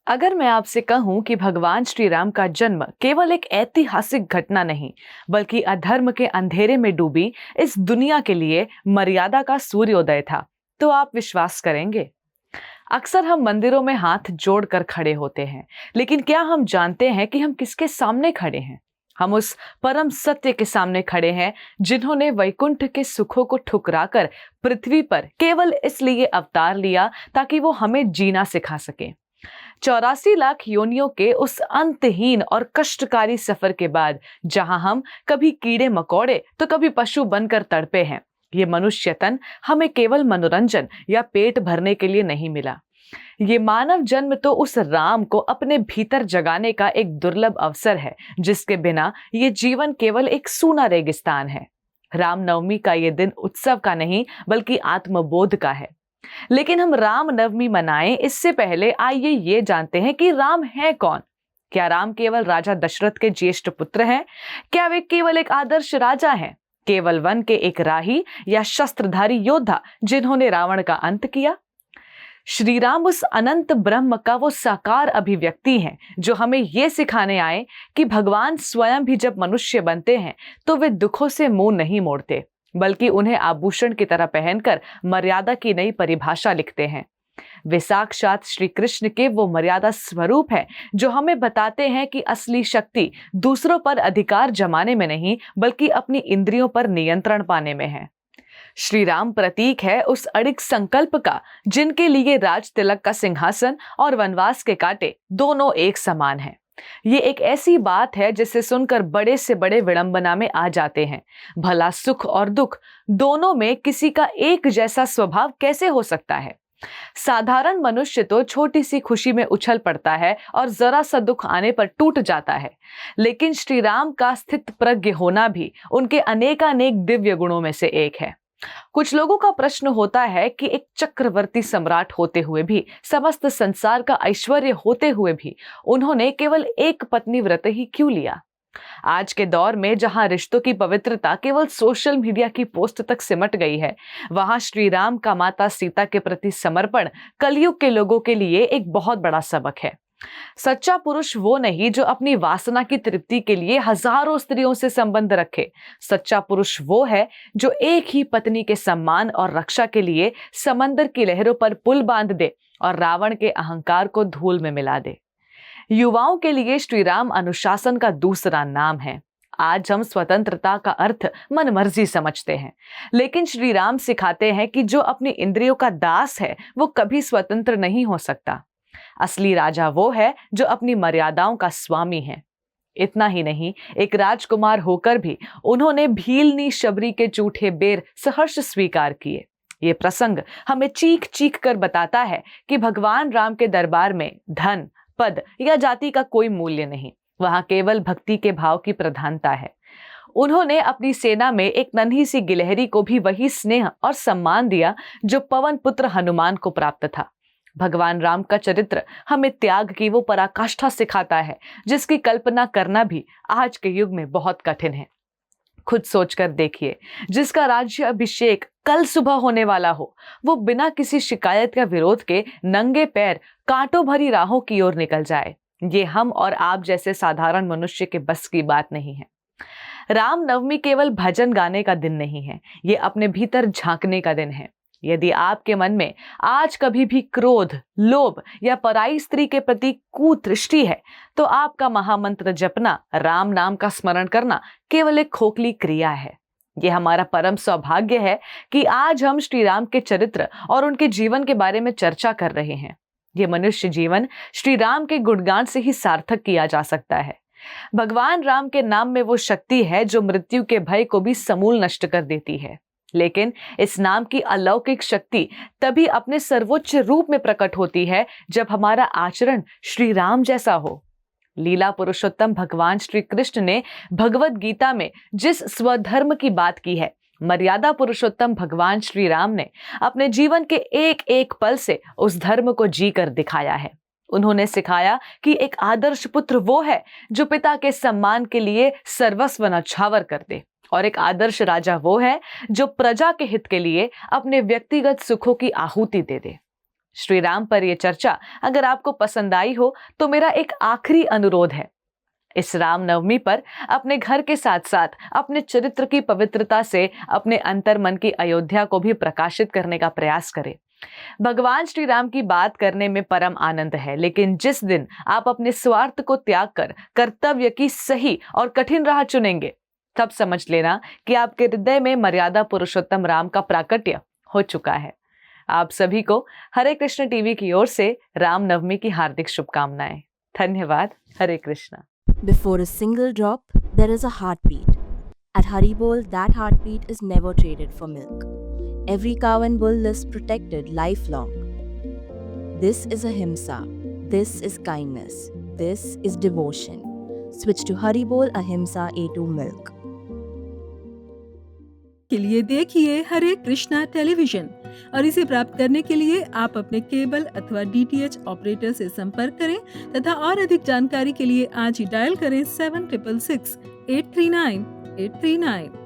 अगर मैं आपसे कहूं कि भगवान श्री राम का जन्म केवल एक ऐतिहासिक घटना नहीं, बल्कि अधर्म के अंधेरे में डूबी इस दुनिया के लिए मर्यादा का सूर्योदय था, तो आप विश्वास करेंगे? अक्सर हम मंदिरों में हाथ जोड़कर खड़े होते हैं, लेकिन क्या हम जानते हैं कि हम किसके सामने खड़े हैं? हम उस परम सत्य के सामने खड़े हैं जिन्होंने वैकुंठ के सुखों को ठुकराकर पृथ्वी पर केवल इसलिए अवतार लिया ताकि वो हमें जीना सिखा सके। 84 लाख योनियों के उस अंतहीन और कष्टकारी सफर के बाद जहां हम कभी कीड़े मकोड़े तो कभी पशु बनकर तड़पे हैं, ये मनुष्य तन हमें केवल मनोरंजन या पेट भरने के लिए नहीं मिला। ये मानव जन्म तो उस राम को अपने भीतर जगाने का एक दुर्लभ अवसर है, जिसके बिना ये जीवन केवल एक सूना रेगिस्तान है। रामनवमी का ये दिन उत्सव का नहीं बल्कि आत्मबोध का है। लेकिन हम राम नवमी मनाएं इससे पहले आइए ये जानते हैं कि राम है कौन। क्या राम केवल राजा दशरथ के ज्येष्ठ पुत्र हैं? क्या वे केवल एक आदर्श राजा हैं, केवल वन के एक राही या शस्त्रधारी योद्धा जिन्होंने रावण का अंत किया? श्री राम उस अनंत ब्रह्म का वो साकार अभिव्यक्ति हैं जो हमें ये सिखाने आए कि भगवान स्वयं भी जब मनुष्य बनते हैं तो वे दुखों से मुंह नहीं मोड़ते, बल्कि उन्हें आभूषण की तरह पहनकर मर्यादा की नई परिभाषा लिखते हैं। वे साक्षात श्री कृष्ण के वो मर्यादा स्वरूप है जो हमें बताते हैं कि असली शक्ति दूसरों पर अधिकार जमाने में नहीं, बल्कि अपनी इंद्रियों पर नियंत्रण पाने में है। श्री राम प्रतीक है उस अड़िग संकल्प का जिनके लिए राज तिलक का सिंहासन और वनवास के कांटे दोनों एक समान हैं। ये एक ऐसी बात है जिसे सुनकर बड़े से बड़े विडंबना में आ जाते हैं। भला सुख और दुख दोनों में किसी का एक जैसा स्वभाव कैसे हो सकता है? साधारण मनुष्य तो छोटी सी खुशी में उछल पड़ता है और जरा सा दुख आने पर टूट जाता है, लेकिन श्री राम का स्थित प्रज्ञ होना भी उनके अनेकानेक दिव्य गुणों में से एक है। कुछ लोगों का प्रश्न होता है कि एक चक्रवर्ती सम्राट होते हुए भी, समस्त संसार का ऐश्वर्य होते हुए भी उन्होंने केवल एक पत्नी व्रत ही क्यों लिया? आज के दौर में जहां रिश्तों की पवित्रता केवल सोशल मीडिया की पोस्ट तक सिमट गई है, वहां श्री राम का माता सीता के प्रति समर्पण कलयुग के लोगों के लिए एक बहुत बड़ा सबक है। सच्चा पुरुष वो नहीं जो अपनी वासना की तृप्ति के लिए हजारों स्त्रियों से संबंध रखे। सच्चा पुरुष वो है जो एक ही पत्नी के सम्मान और रक्षा के लिए समंदर की लहरों पर पुल बांध दे और रावण के अहंकार को धूल में मिला दे। युवाओं के लिए श्री राम अनुशासन का दूसरा नाम है। आज हम स्वतंत्रता का अर्थ मनमर्जी समझते हैं, लेकिन श्री राम सिखाते हैं कि जो अपनी इंद्रियों का दास है वो कभी स्वतंत्र नहीं हो सकता। असली राजा वो है जो अपनी मर्यादाओं का स्वामी है। इतना ही नहीं, एक राजकुमार होकर भी उन्होंने भीलनी शबरी के जूठे बेर सहर्ष स्वीकार किए। ये प्रसंग हमें चीख चीख कर बताता है कि भगवान राम के दरबार में धन, पद या जाति का कोई मूल्य नहीं, वहां केवल भक्ति के भाव की प्रधानता है। उन्होंने अपनी सेना में एक नन्ही सी गिलहरी को भी वही स्नेह और सम्मान दिया जो पवन पुत्र हनुमान को प्राप्त था। भगवान राम का चरित्र हमें त्याग की वो पराकाष्ठा सिखाता है जिसकी कल्पना करना भी आज के युग में बहुत कठिन है। खुद सोचकर देखिए, जिसका राज्य अभिषेक कल सुबह होने वाला हो, वो बिना किसी शिकायत या विरोध के नंगे पैर कांटों भरी राहों की ओर निकल जाए। ये हम और आप जैसे साधारण मनुष्य के बस की बात नहीं है। राम नवमी केवल भजन गाने का दिन नहीं है, ये अपने भीतर झांकने का दिन है। यदि आपके मन में आज कभी भी क्रोध, लोभ या पराई स्त्री के प्रति कुदृष्टि है, तो आपका महामंत्र जपना, राम नाम का स्मरण करना केवल एक खोखली क्रिया है। यह हमारा परम सौभाग्य है कि आज हम श्री राम के चरित्र और उनके जीवन के बारे में चर्चा कर रहे हैं। यह मनुष्य जीवन श्री राम के गुणगान से ही सार्थक किया जा सकता है। भगवान राम के नाम में वो शक्ति है जो मृत्यु के भय को भी समूल नष्ट कर देती है। लेकिन इस नाम की अलौकिक शक्ति तभी अपने सर्वोच्च रूप में प्रकट होती है जब हमारा आचरण श्री राम जैसा हो। लीला पुरुषोत्तम भगवान श्री कृष्ण ने भगवत गीता में जिस स्वधर्म की बात की है, मर्यादा पुरुषोत्तम भगवान श्री राम ने अपने जीवन के एक एक पल से उस धर्म को जी कर दिखाया है। उन्होंने सिखाया कि एक आदर्श पुत्र वो है जो पिता के सम्मान के लिए सर्वस्व न्यौछावर कर दे, और एक आदर्श राजा वो है जो प्रजा के हित के लिए अपने व्यक्तिगत सुखों की आहुति दे दे। श्री राम पर यह चर्चा अगर आपको पसंद आई हो तो मेरा एक आखिरी अनुरोध है, इस रामनवमी पर अपने घर के साथ साथ अपने चरित्र की पवित्रता से अपने अंतर्मन की अयोध्या को भी प्रकाशित करने का प्रयास करें। भगवान श्री राम की बात करने में परम आनंद है, लेकिन जिस दिन आप अपने स्वार्थ को त्याग कर कर्तव्य की सही और कठिन राह चुनेंगे, तब समझ लेना कि आपके हृदय में मर्यादा पुरुषोत्तम राम का प्राकट्य हो चुका है। आप सभी को हरे कृष्ण टीवी की ओर से रामनवमी की हार्दिक शुभकामनाएं। धन्यवाद। हरे Krishna. Before a single drop, there is a heartbeat. At Haribol, that heartbeat is never traded for milk. Every cow and bull lives protected lifelong. This is ahimsa. This is kindness. This is devotion. Switch to Haribol Ahimsa A2 milk. के लिए देखिए हरे Krishna television और इसे प्राप्त करने के लिए आप अपने केबल अथवा DTH ऑपरेटर से संपर्क करें तथा और अधिक जानकारी के लिए आज ही डायल करें 7666 839 839।